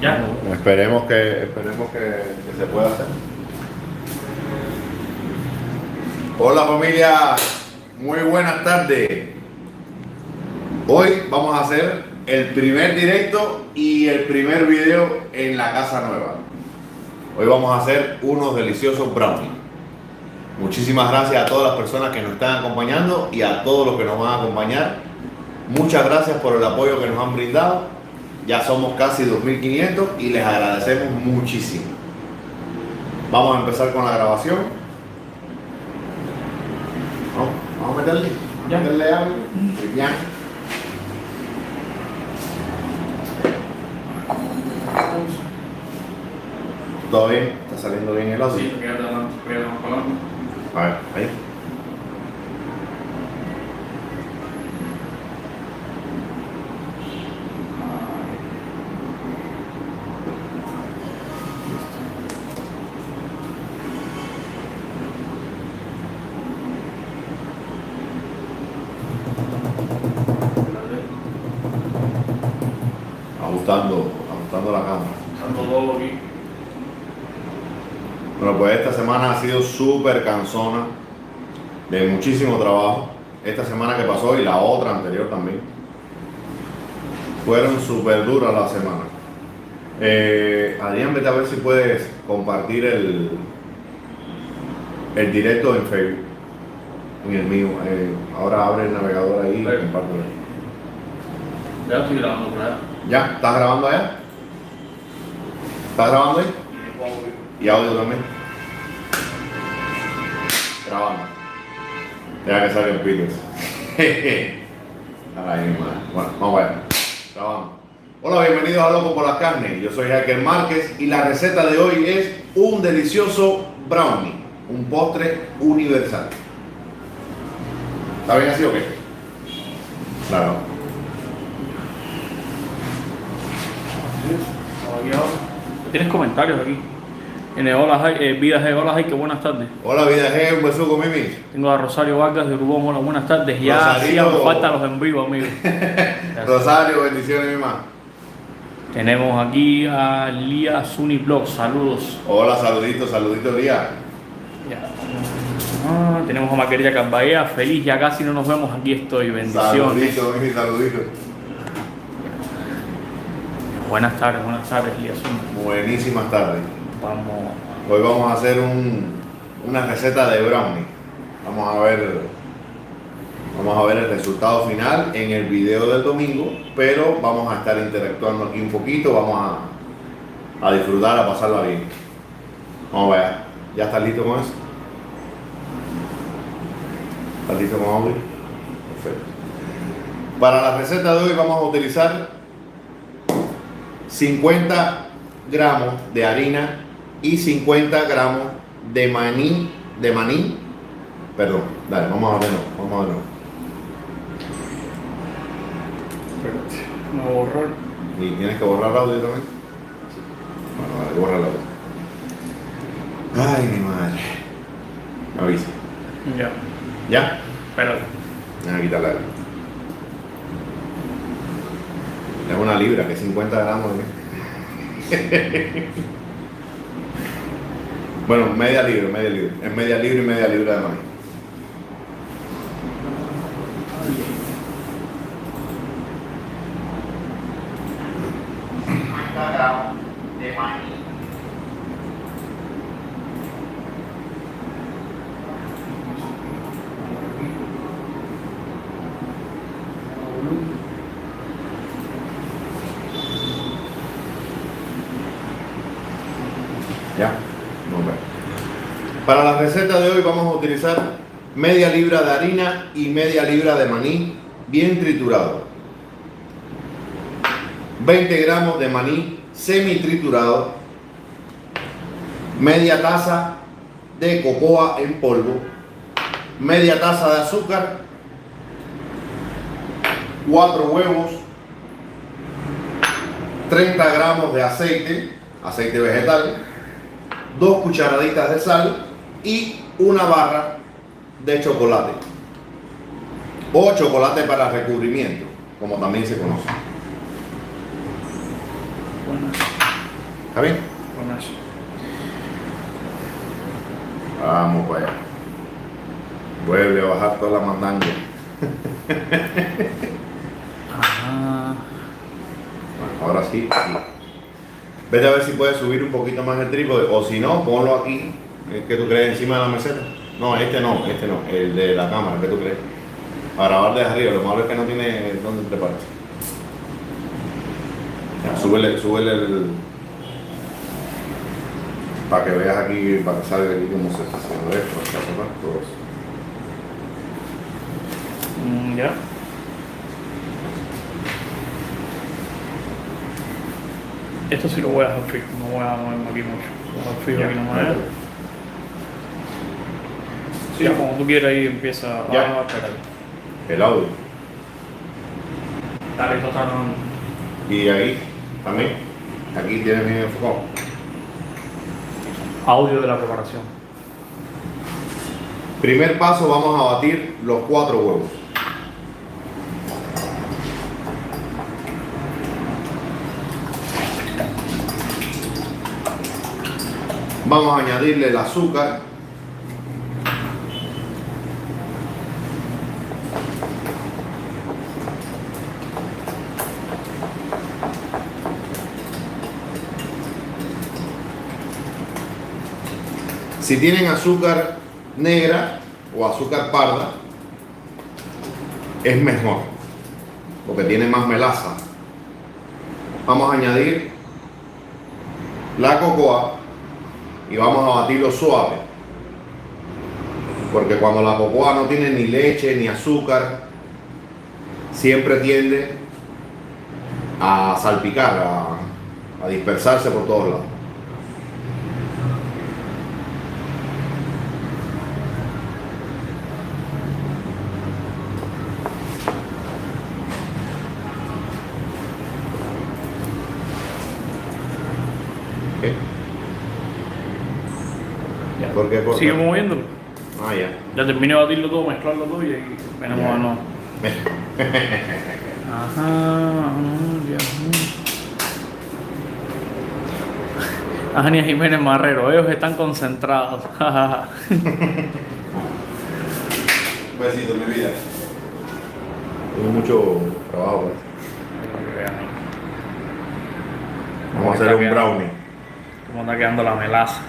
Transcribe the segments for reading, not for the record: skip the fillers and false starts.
Ya. Esperemos que se pueda hacer. Hola familia, muy buenas tardes. Hoy vamos a hacer el primer directo y el primer video en la casa nueva. Hoy vamos a hacer unos deliciosos brownies. Muchísimas gracias a todas las personas que nos están acompañando y a todos los que nos van a acompañar. Muchas gracias por el apoyo que nos han brindado. Ya somos casi 2.500 y les agradecemos muchísimo. Vamos a empezar con la grabación. Vamos a meterle. Ya. Meterle algo. Ya. ¿Todo bien? ¿Está saliendo bien el audio? Sí, quédate adelante, A ver, ahí. Ajustando la cámara. Santo todo aquí. Bueno, pues esta semana ha sido súper cansona, de muchísimo trabajo. Esta semana que pasó y la otra anterior también. Fueron súper duras las semanas. Adrián, vete a ver si puedes compartir el directo en Facebook, en el mío. Ahora abre el navegador ahí y Sí. compártelo. Ya estoy grabando por allá. ¿Ya? ¿Estás grabando allá? ¿Estás grabando ahí? Y audio también. Grabando. Deja que salga el Peters. Ay, madre. Bueno, vamos allá. Grabando. Hola, bienvenidos a Loco por las Carnes. Yo soy Jacker Márquez y la receta de hoy es un delicioso brownie, un postre universal. ¿Está bien así o qué? Claro. Aquí ahora. Tienes comentarios aquí. En hola, Vida G, hola, que buenas tardes. Hola, vida G, un besuco, Mimi. Tengo a Rosario Vargas de Urbón, hola, buenas tardes. Ya Rosarito. hacían falta los en vivo, amigos. Rosario, bendiciones, mi mamá. Tenemos aquí a Lía Zuniblog, saludos. Hola, saluditos, Lía. Ya. Tenemos a Margarita Carballea, feliz, ya casi no nos vemos, aquí estoy, bendiciones. Mimi, saluditos. Buenas tardes, Lía Zuniblog. Buenísimas tardes. Vamos. Hoy vamos a hacer una receta de brownie. Vamos a ver el resultado final en el video del domingo, pero vamos a estar interactuando aquí un poquito, vamos a disfrutar, a pasarla bien. Vamos a ver, ¿ya estás listo con eso? ¿Estás listo con audio? Perfecto. Para la receta de hoy vamos a utilizar 50 gramos de harina y 50 gramos de maní, perdón, dale, vamos a verlo. No borrar. Y tienes que borrar el audio también. Bueno, dale, borra el audio. Ay, mi madre. Me avisa. Ya, ¿Ya? espérate. Déjame quitarla. Es una libra, que 50 gramos de Bueno, media libra. Es media libra y media libra de maní. De maní. Ya, no veo. Para la receta de hoy vamos a utilizar media libra de harina y media libra de maní bien triturado. 20 gramos de maní semi triturado. Media taza de cocoa en polvo. Media taza de azúcar. 4 huevos. 30 gramos de aceite vegetal. 2 cucharaditas de sal y una barra de chocolate o chocolate para recubrimiento, como también se conoce. Bueno. ¿Está bien? Con eso. Vamos para allá. Vuelve a bajar toda la mandanga. Ajá. Bueno, ahora sí, sí. Vete a ver si puedes subir un poquito más el trípode, o si no, ponlo aquí. ¿El que tú crees encima de la meseta? No, el de la cámara, ¿qué tú crees? Para grabar desde arriba, lo malo es que no tiene dónde prepararse. Súbele el. Para que veas aquí, para que salga aquí cómo se ve esto, todo eso. Ya. Esto sí lo voy a dejar fijo, no voy a moverme aquí mucho. Lo voy a dejar fijo aquí nomás. Sí, Ya. como tú quieras ahí empieza Ya. a esperar. El audio. Dale, esto está grabando. Y ahí también. Aquí tienes bien enfocado. Audio de la preparación. Primer paso, vamos a batir los 4 huevos. Vamos a añadirle el azúcar. Si tienen azúcar negra o azúcar parda, es mejor, porque tiene más melaza. Vamos a añadir la cocoa y vamos a batirlo suave, porque cuando la cocoa no tiene ni leche ni azúcar, siempre tiende a salpicar, a dispersarse por todos lados. ¿Qué? Ya. ¿Por qué corta? Sigue moviéndolo. Ah, ya. Ya terminé de batirlo todo, mezclarlo todo y ahí venimos Ya. a no. Ajá, Dios mío. Ania Jiménez Marrero, ellos están concentrados. Un besito, mi vida. Tengo mucho trabajo. Pues. Vamos a hacer un brownie. ¿Cómo está quedando la melaza?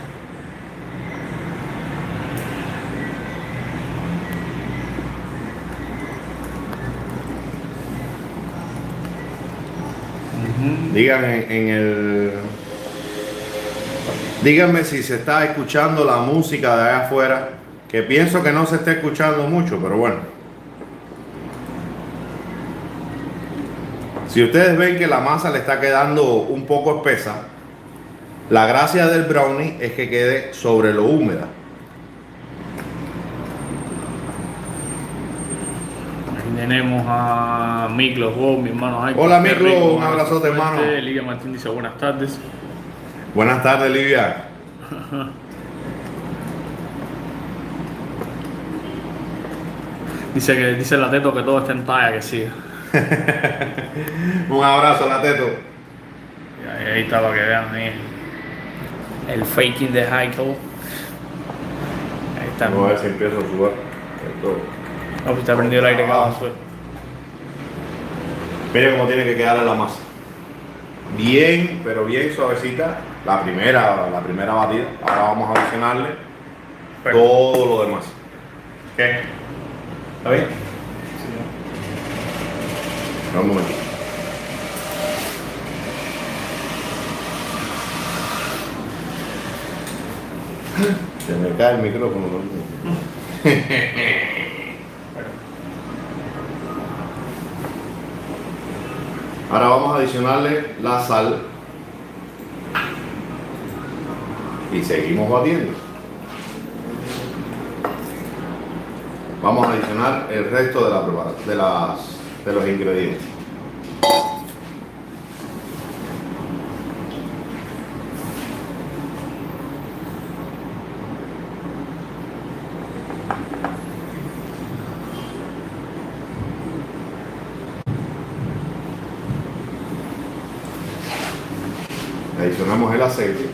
Díganme si se está escuchando la música de allá afuera, que pienso que no se está escuchando mucho, pero bueno. Si ustedes ven que la masa le está quedando un poco espesa, la gracia del brownie es que quede sobre lo húmeda. Aquí tenemos a Miklos, mi hermano. Ay, Hola, qué Miklos, rico, un abrazote, fuerte. hermano. Lidia Martín dice buenas tardes. Buenas tardes, Livia. Dice la Teto que todo está en talla, que siga. Un abrazo, Lateto. Y ahí está para que vean ahí el faking de Heiko. Ahí está. Vamos a ver si empiezo a sudar. No, pues está prendido el aire que va a subir. Mira cómo tiene que quedar la masa. Bien, pero bien suavecita. La primera batida. Ahora vamos a adicionarle todo lo demás. ¿Qué? ¿Está bien? Sí. Un momento. Se me cae el micrófono. Ahora vamos a adicionarle la sal y seguimos batiendo. Vamos a adicionar el resto de la preparación, de los ingredientes. adicionamos el aceite.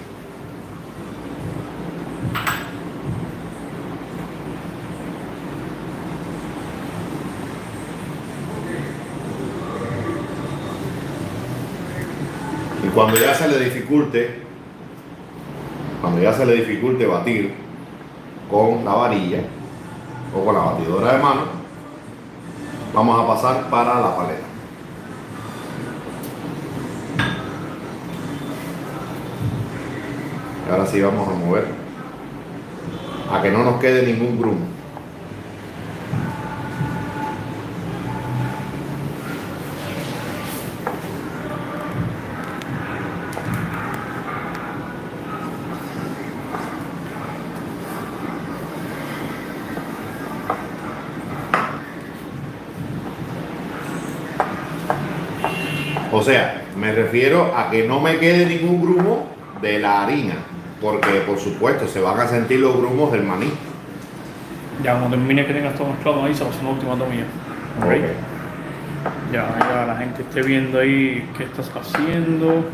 Y cuando ya se le dificulte batir con la varilla o con la batidora de mano, vamos a pasar para la paleta. Y ahora sí vamos a mover a que no nos quede ningún grumo. O sea, me refiero a que no me quede ningún grumo de la harina, porque por supuesto se van a sentir los grumos del maní. Ya cuando termine que tengas todo mezclado, ahí se va a hacer una última tomilla. ¿Ok? Ya la gente esté viendo ahí qué estás haciendo.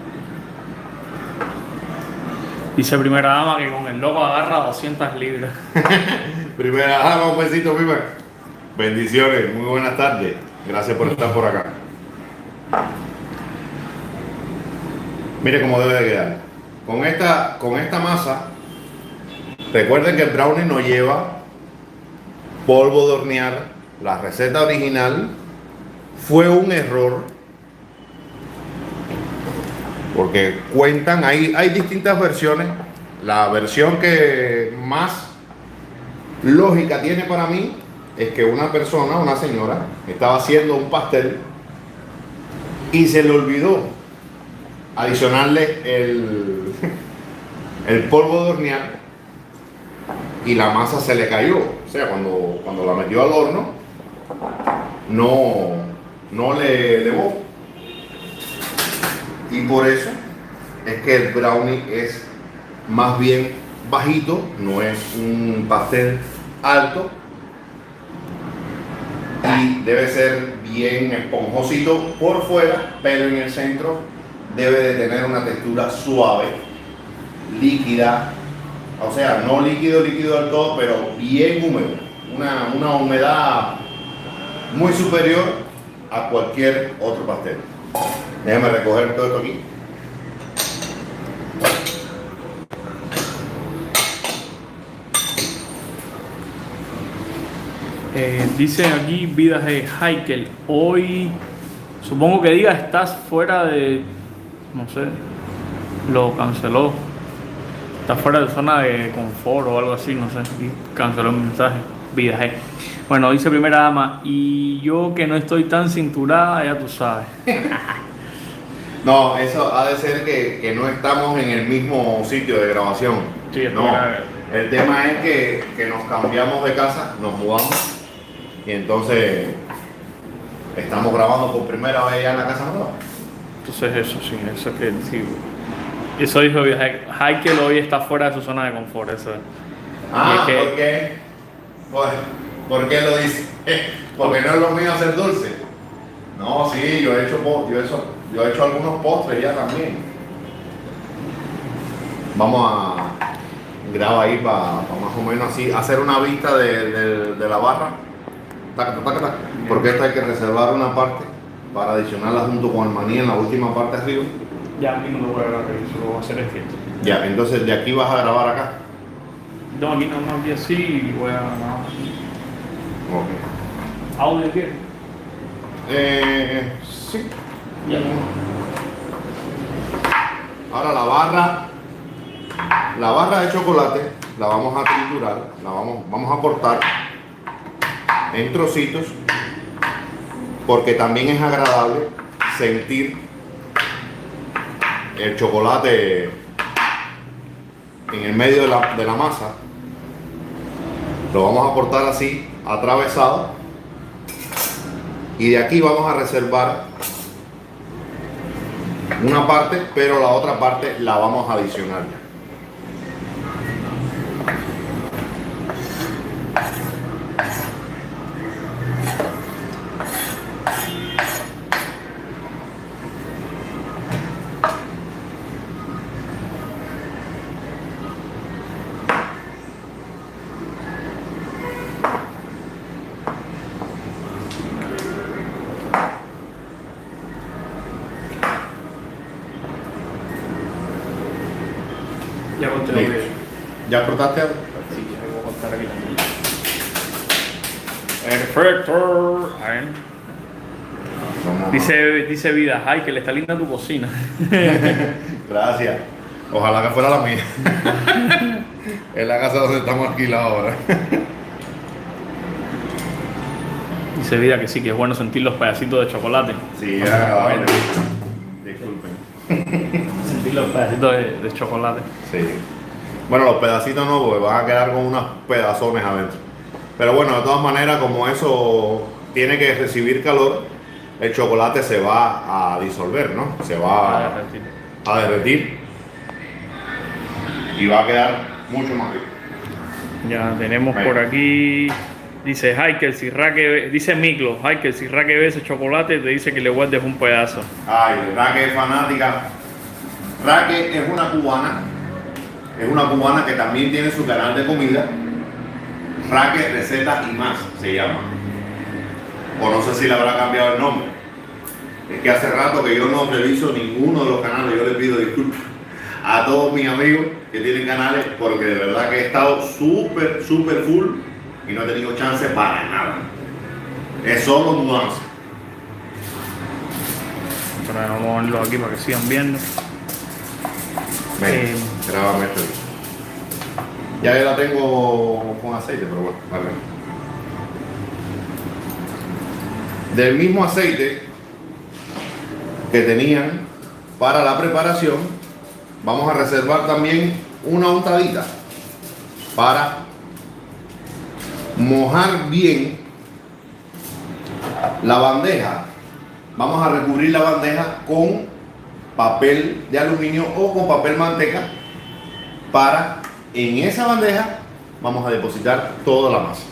Dice primera dama que con el logo agarra 200 libras. Primera dama, un besito, Pipa. Bendiciones, muy buenas tardes. Gracias por estar por acá. Mire cómo debe de quedar. Con esta masa, recuerden que el brownie no lleva polvo de hornear. La receta original fue un error, porque cuentan, hay distintas versiones. La versión que más lógica tiene para mí es que una persona, una señora, estaba haciendo un pastel y se le olvidó adicionarle el polvo de hornear y la masa se le cayó. O sea, cuando la metió al horno no le elevó, y por eso es que el brownie es más bien bajito, no es un pastel alto, y debe ser bien esponjosito por fuera, pero en el centro debe de tener una textura suave, líquida, o sea, no líquido del todo, pero bien húmedo, una humedad muy superior a cualquier otro pastel. Déjame recoger todo esto aquí. Dice aquí Vidas de Heikel. Hoy, supongo que diga, estás fuera de, no sé, lo canceló. Estás fuera de zona de confort o algo así, no sé. Y canceló el mensaje. Vidas G. Bueno, dice primera dama, y yo que no estoy tan cinturada, ya tú sabes. No, eso ha de ser que no estamos en el mismo sitio de grabación. Sí, no, el tema es que nos cambiamos de casa, nos mudamos, y entonces estamos grabando por primera vez ya en la casa nueva. Entonces eso sí, eso es que sí. Eso dijo Heikel, hoy está fuera de su zona de confort. Eso. Ah, que, ¿por qué? ¿Por qué lo dice? Porque no es lo mío hacer dulce. No, sí, yo he hecho algunos postres ya también. Vamos a grabar ahí para más o menos así, hacer una vista de la barra. Taca, taca, taca. Porque esta hay que reservar una parte para adicionarla junto con el maní en la última parte arriba. Ya, a mí no lo voy a grabar, eso lo voy a hacer este. Ya, entonces de aquí vas a grabar acá. No, aquí nada más vi así y voy a grabar así. Ok. ¿Audio quieres? Sí. Ya no. Ahora la barra de chocolate la vamos a triturar, vamos a cortar en trocitos, porque también es agradable sentir el chocolate en el medio de la masa. Lo vamos a cortar así, atravesado, y de aquí vamos a reservar una parte, pero la otra parte la vamos a adicionar. Ya conté Listo. ¿Ya cortaste algo? Sí, ya voy a contar aquí también. Perfecto. A ver. Vamos Dice Vida, ay, que le está linda tu cocina. Gracias. Ojalá que fuera la mía. Es la casa donde estamos alquilados ahora. Dice Vida que sí, que es bueno sentir los pedacitos de chocolate. Sí, es agradable. Disculpen. Sentir los pedacitos de chocolate. Sí. Bueno, los pedacitos no, porque van a quedar con unos pedazones adentro. Pero bueno, de todas maneras, como eso tiene que recibir calor, el chocolate se va a disolver, ¿no? Se va a derretir y va a quedar mucho más rico. Ya tenemos por aquí. Dice Heikel, si Raque, dice Miklo, Heikel, si Raque ve ese chocolate, te dice que le guardes un pedazo. Ay, Raque es fanática. Raque es una cubana. Es una cubana que también tiene su canal de comida. Raque Recetas y Más se llama. O no sé si le habrá cambiado el nombre. Es que hace rato que yo no reviso ninguno de los canales. Yo les pido disculpas a todos mis amigos que tienen canales, porque de verdad que he estado súper full y no he tenido chance para nada. Es solo mudanza. Pero vamos a ponerlo aquí para que sigan viendo. Ven, grábame esto. Ya yo la tengo con aceite, pero bueno, vale. Del mismo aceite que tenían para la preparación, vamos a reservar también una untadita para mojar bien la bandeja. Vamos a recubrir la bandeja con papel de aluminio o con papel manteca, para en esa bandeja vamos a depositar toda la masa.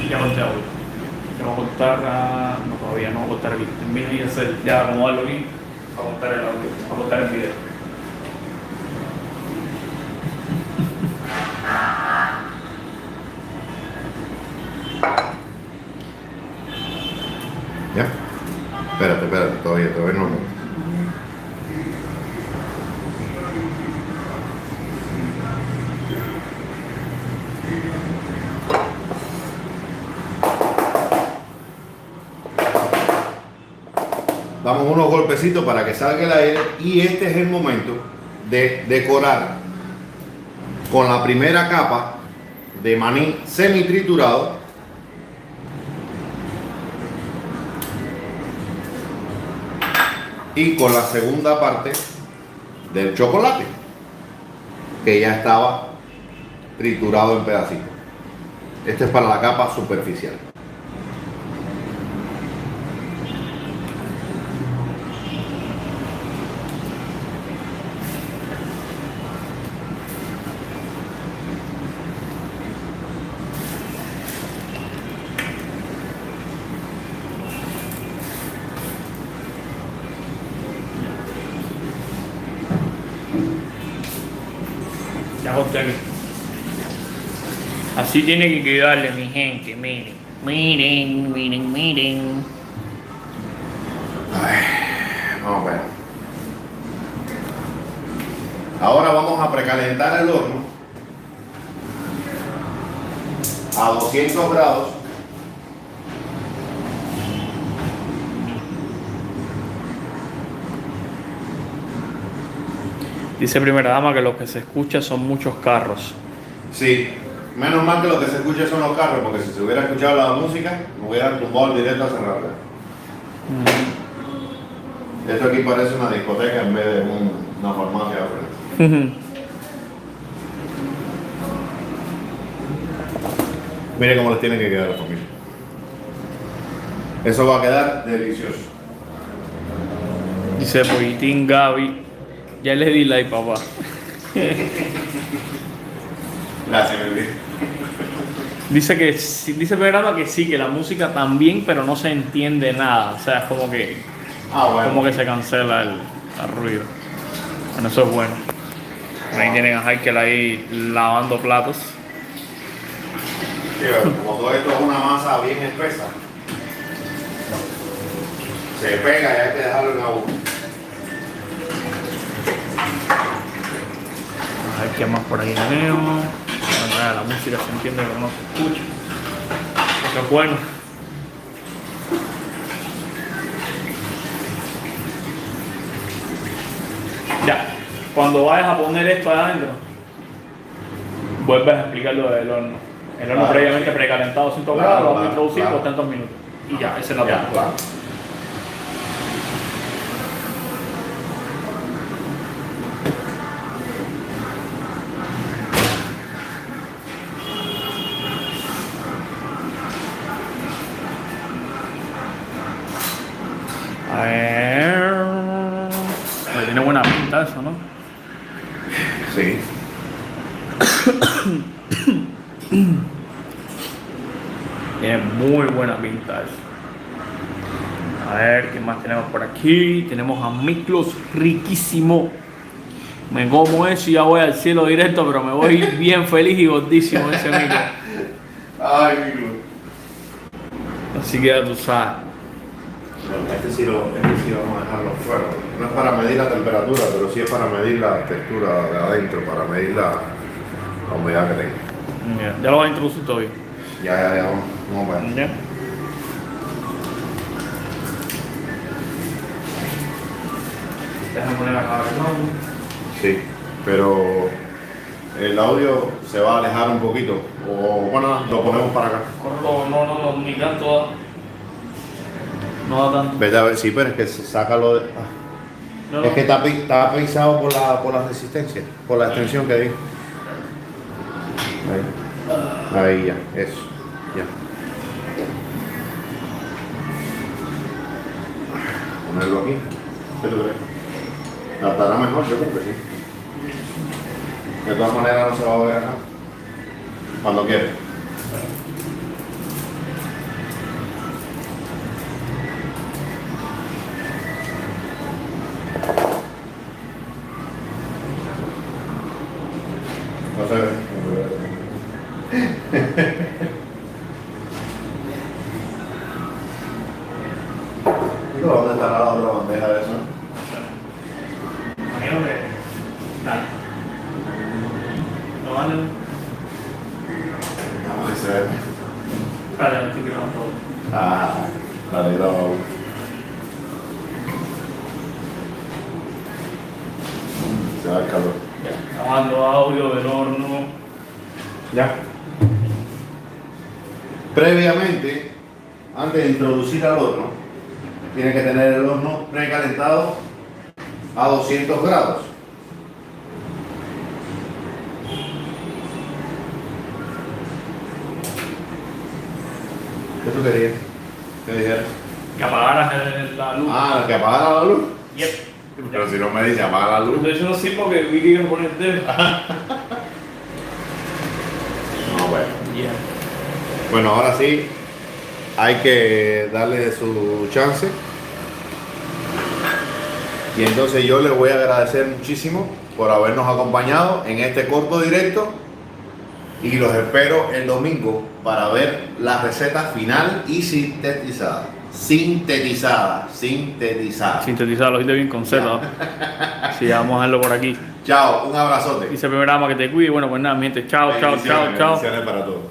Ya conté hoy. Ya voy a contar no, todavía no voy a contar aquí. Termino y hacer, ya acomodarlo aquí. Para contar el audio, para contar el video. ¿Ya? Espérate, todavía no. Damos unos golpecitos para que salga el aire y este es el momento de decorar con la primera capa de maní semi triturado y con la segunda parte del chocolate que ya estaba triturado en pedacitos. Este es para la capa superficial. Ya conté aquí. Así tiene que quedarle, mi gente. Miren. Vamos a ver. Ahora vamos a precalentar el horno a 200 grados. Dice primera dama que lo que se escucha son muchos carros. Sí, menos mal que lo que se escucha son los carros, porque si se hubiera escuchado la música, me hubieran tumbado el directo a cerrarla. Esto aquí parece una discoteca en vez de una farmacia de frente. Mire cómo les tiene que quedar a la familia. Eso va a quedar delicioso. Dice Pollitín Gaby. Ya le di like, papá. Gracias, mi vida. Dice que dice programa que sí, que la música también, pero no se entiende nada. O sea, es como que como que se cancela el ruido. Bueno, eso es bueno. Ahí tienen a Heikel ahí lavando platos. Sí, pero como todo esto es una masa bien espesa, se pega y hay que dejarlo en agua. A ver qué más por ahí tenemos. Bueno, nada, la música se entiende pero no se escucha. Eso es bueno. Ya, cuando vayas a poner esto adentro, vuelves a explicar lo del horno. El horno Claro. previamente precalentado a 100 Claro, grados, lo vamos a claro, introducir claro. por tantos minutos. Y ya, ese es la Ya, parte. claro. A ver. Tiene buena pinta eso, ¿no? Sí. Tiene muy buena pinta eso. A ver, ¿qué más tenemos por aquí? Tenemos a Miklos riquísimo. Me como eso y ya voy al cielo directo, pero me voy bien feliz y gordísimo ese Miklos. Ay, mi Dios. Así que ya tú sabes. Bueno, este sí vamos a dejarlo fuera. No es para medir la temperatura, pero sí es para medir la textura de adentro, para medir la humedad que tenga. Mira, ya lo vas a introducir todavía. Ya, vamos para allá. Ya. Déjame poner acá, ¿no? Sí, pero el audio se va a alejar un poquito. O bueno, lo ponemos para acá. No, ni tanto. No da tanto. ¿Verdad? Sí, pero es que se saca lo de. No, Es que está pensado por la resistencia, por la extensión que di. Ahí ya, eso. Ya. Ponerlo aquí. ¿Qué tú crees? ¿Estará mejor? Yo creo que sí. De todas maneras no se va a ver acá. Cuando quieras. No se ve. ¿Dónde estará la otra bandeja de eso? imagino que. Dale. No vale. Vamos que se ve. Espérate, no estoy grabando todo. Ah, dale, graba. Se va el calor. Grabando audio del horno. Ya. Previamente, antes de introducir al horno, tiene que tener el horno precalentado a 200 grados. ¿Qué tú querías? ¿Qué dijeras? Que apagaras la luz. Ah, que apagara la luz. Yep. Pero si no me dice apaga la luz. De hecho no sé porque vi que iban a poner el dedo. No, bueno. Yeah. Bueno, ahora sí, hay que darle su chance. Y entonces yo les voy a agradecer muchísimo por habernos acompañado en este corto directo. Y los espero el domingo para ver la receta final y sintetizada. Sintetizada. Sintetizado, lo hice bien con Z. ¿no? Sí, vamos a dejarlo por aquí. Chao, un abrazote. Dice el primer ama que te cuide. Bueno, pues nada, mi gente. Chao. Bendiciones para todos.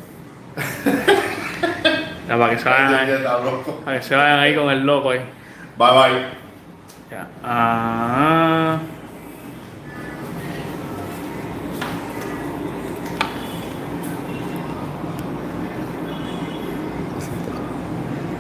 Ya, para que se vayan ahí con el loco ahí. Bye bye. Ya. Ah.